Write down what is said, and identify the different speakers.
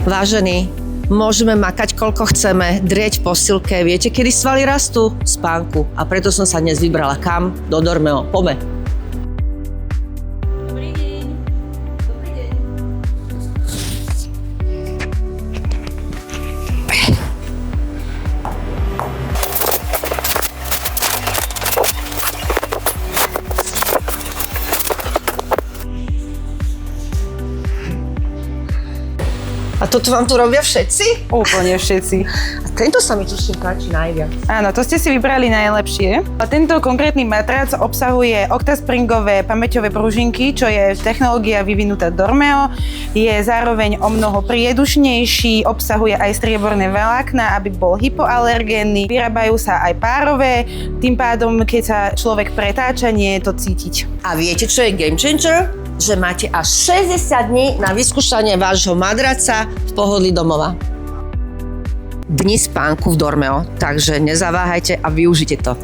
Speaker 1: Vážení, môžeme makať koľko chceme, drieť posilke. Viete, kedy svaly rastú? V spánku. A preto som sa dnes vybrala kam? Do Dormeo. Poďme. Dobrý deň. Dobrý deň. A toto vám tu robia všetci?
Speaker 2: Úplne všetci.
Speaker 1: A tento sa mi tu páči najviac.
Speaker 2: Áno, to ste si vybrali najlepšie. A tento konkrétny matrac obsahuje octaspringové pamäťové pružinky, čo je technológia vyvinutá Dormeo. Je zároveň o mnoho priedušnejší, obsahuje aj strieborné vlákna, aby bol hypoalergénny. Vyrábajú sa aj párové, tým pádom, keď sa človek pretáča, nie je to cítiť.
Speaker 1: A viete, čo je game changer? Že máte až 60 dní na vyskúšanie vášho madraca v pohodlí domova. Dni spánku v Dormeo, takže nezaváhajte a využite to.